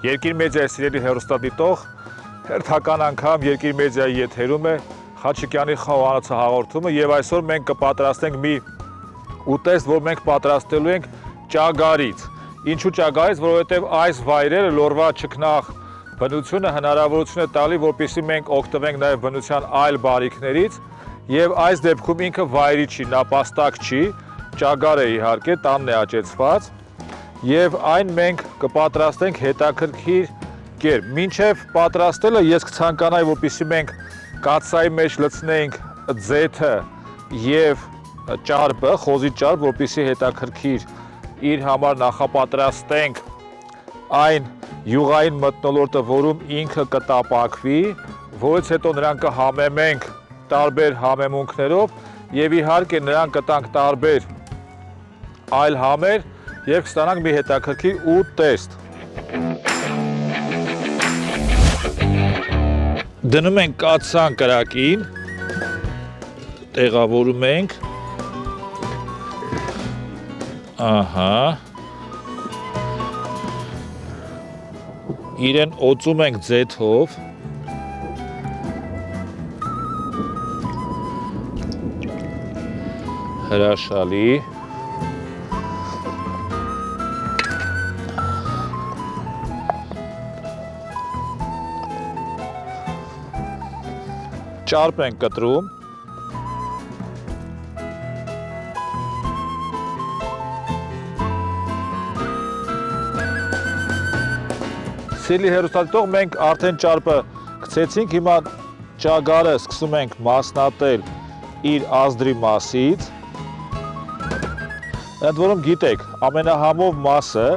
Երկիր մեդիայի սիրելի հեռուստադիտող, հերթական անգամ Երկիր մեդիայի եթերում է Խաչիկյանի խոհանոցը հաղորդումը եւ այսօր մենք կպատրաստենք մի ուտեստ, որ մենք պատրաստելու ենք ճագարից։ Ինչու ճագարից, որովհետեւ այս վայրերը լորվա չքնաղ բնությունը հնարավորություն է տալի, որպեսզի մենք օգտվենք նաեւ բնության այլ բարիքներից եւ այս դեպքում ինքը վայրի չի, նապաստակ չի, ճագար է իհարկե, տանն է աճեցված եւ այն մենք կպատրաստենք հետաքրքիր կերպ։ Մինչեւ պատրաստելը ես կցանկանայի, որպեսզի մենք կաթսայի մեջ լցնենք ձեթը եւ ճարպը, խոզի ճարպ, որպեսզի հետաքրքիր իր համար նախապատրաստենք այն յուղային մթնոլորտը, որում ինքը կտապակվի, որից հետո նրան կհամեմենք տարբեր համեմունքներով եւ իհարկե նրան կտանք տարբեր այլ համեր եւ կստանանք մի հետաքրքիր ուտեստ։ Դնում ենք կաթսան կրակին, տեղավորում ենք, ահա, իրեն օծում ենք ձեթով, հրաշալի, ճարպ ենք կտրում, սիրելի հեռուստադիտող, մենք արդեն ճարպը գցեցինք, հիմա ճագարը սկսում ենք մասնատել իր ազդրի մասից, ընդ որում գիտեք, ամենահամով մասը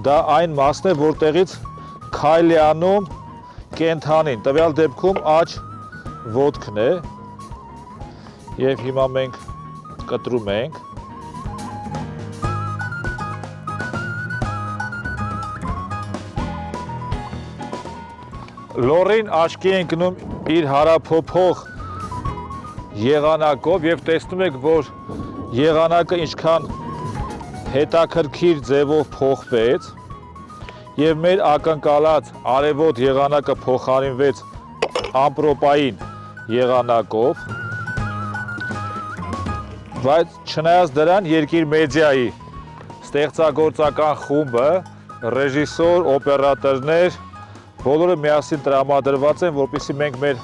դա այն մասն է, որտեղից քայլ է անում կենդանին, տվյալ դեպքում աջ ոտքն է եւ հիմա մենք կտրում ենք, լոռին աչքի ենք գնում իր հարափոփող եղանակով եւ տեսնում եք, որ եղանակը ինչքան հետաքրքիր ձևով փոխվեց եւ մեր ակնկալած արևոտ եղանակը փոխարինվեց ամպրոպային եղանակով, բայց չնայած դրան Երկիր մեդիայի ստեղծագործական խումբը, ռեժիսոր, օպերատորներ, բոլորը միասին տրամադրված են, որպեսզի մենք մեր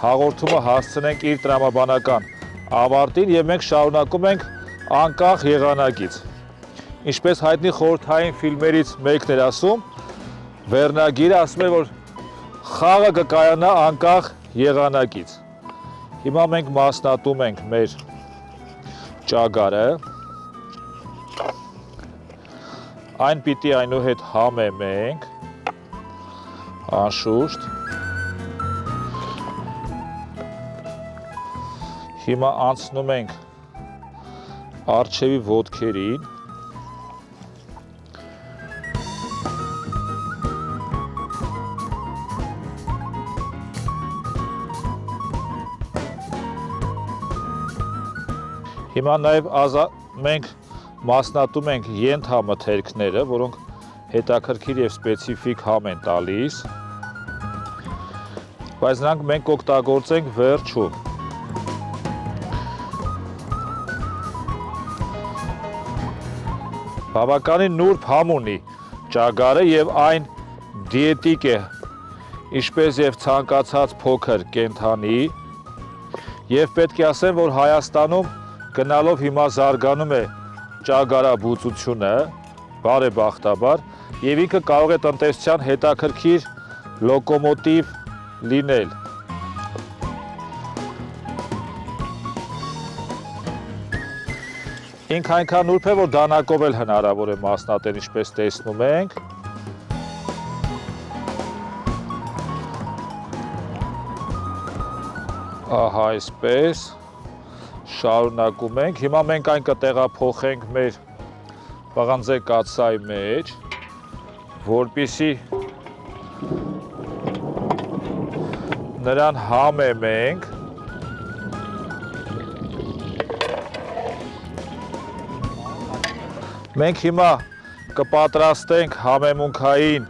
հաղորդումը հասցնենք իր տրամաբանական ավարտին եւ մենք շարունակում ենք անկախ եղանակից։ Ինչպես հայտնի խորհրդային ֆիլմերից մեկն էր ասում, վերնագիրը ասում է, որ խաղը կկայանա անկախ եղանակից։ Հիմա մենք մասնատում ենք մեր ճագարը, այն պիտի այնուհետ համեմենք, անշուշտ, հիմա անցնում ենք առջևի ոտքերին, հիմա նաև մենք մասնատում ենք ենթամթերքները, որոնք հետաքրքիր եւ սպეციფիկ համ են տալիս, բայց նրանք մենք կօգտագործենք վերջում։ Բավականին նուրբ համ ունի ճագարը եւ այն դիետիկ է, ինչպես եւ ցանկացած փոքր կենդանի, եւ պետք է ասեմ, որ Հայաստանում գնալով հիմա զարգանում է ճագարաբուծությունը, բարեբախտաբար, եւ ինքը կարող է տնտեսության հետաքրքիր լոկոմոտիվ լինել։ Ինքը այնքան նուրբ է, որ դանակով էլ հնարավոր է մասնատել, ինչպես տեսնում ենք։ Ահա այսպես շարունակում ենք, հիմա մենք այն կտեղափոխենք մեր պղնձե կաթսայի մեջ, որպեսզի նրան համեմենք, Մենք հիմա կպատրաստենք համեմունքային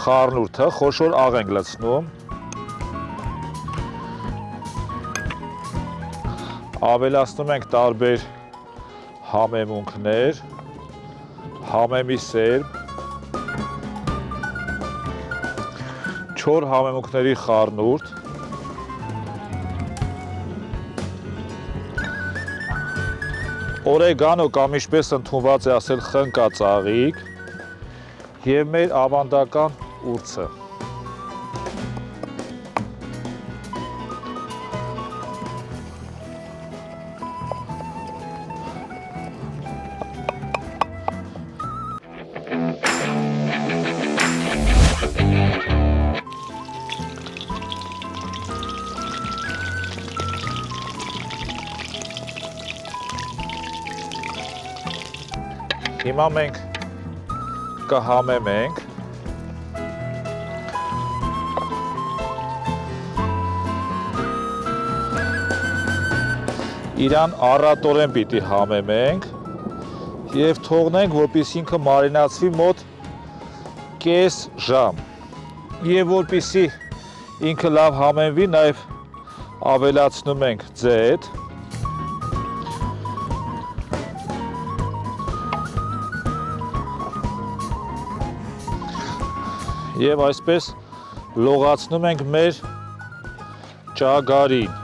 խառնուրդը, խոշոր աղ ենք լցնում, ավելացնում ենք տարբեր համեմունքներ, համեմի սերմ, չոր համեմունքների խառնուրդ, օրեգանո կամ ինչպես ընդունված է ասել խնկածաղիկ և մեր ավանդական ուրցը։ Հիմա մենք կհամեմենք իրան առատորեն պիտի համեմենք և թողնենք, որպեսզի ինքը մարինացվի մոտ կես ժամ և որպեսզի ինքը լավ համեմվի, նաև ավելացնում ենք ձետ և այսպես լողացնում ենք մեր ճագարին։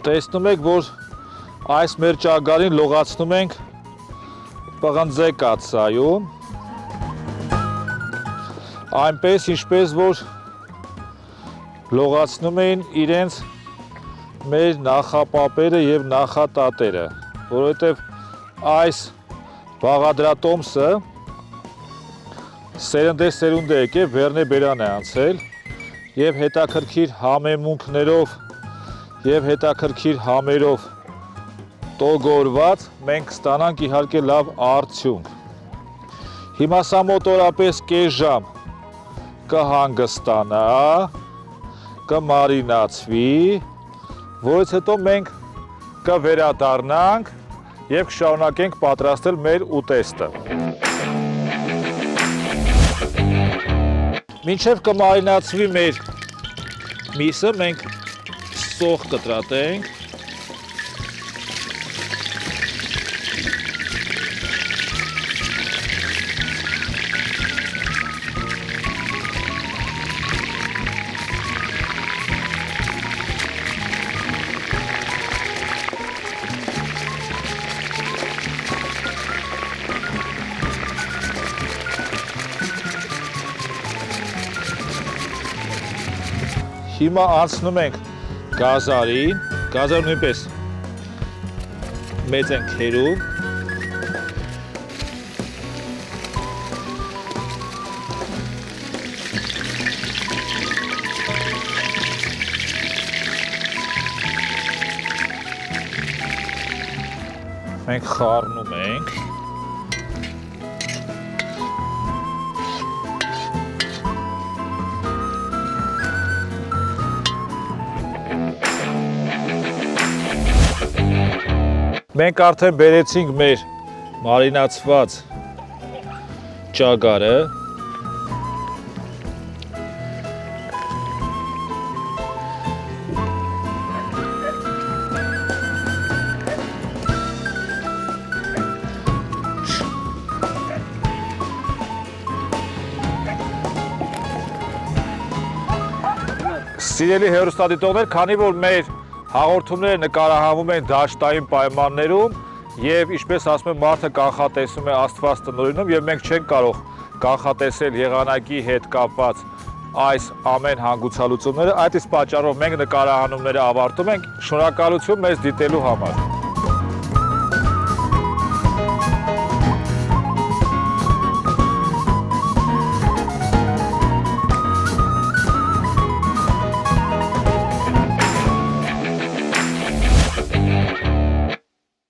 Տեսնում եք, որ այս մեր ճագարին լողացնում ենք պղնձե կաթսայում, այնպես ինչպես որ լողացնում էին իրենց մեր նախապապերը և նախատատերը, որովհետև այս բաղադրատոմսը սերնդե սերունդ է եկել, բեռնե բերան է անցել և հետաքրքիր համեմունքներով և հետաքրքիր համերով տոգորված մենք կստանանք իհարկե լավ արդյունք։ Հիմա սա մոտորապես կես ժամ կհանգստանա, կմարինացվի, որից հետո մենք կվերադառնանք և կշարունակենք պատրաստել մեր ուտեստը։ Մինչև կմարինացվի մեր միսը, մենք սոխ կտրատենք, հիմա անցնում ենք գազարին, գազարը նույնպես մեծ ենք քերում, մենք խառնում ենք, մենք արդեն բերեցինք մեր մարինացված ճագարը, Սիրելի հեռուստադիտողներ, քանի որ մեր հաղորդումները նկարահանվում են դաշտային պայմաններում և ինչպես ասում են, մարդը կանխատեսում է, Աստված տնօրինում և մենք չենք կարող կանխատեսել եղանակի հետ կապված այս ամեն հանգուցալուծումները, այդ իսկ պատճառով մենք նկարահանումները ավարտում ենք, շնորհակալություն մեզ դիտելու համար։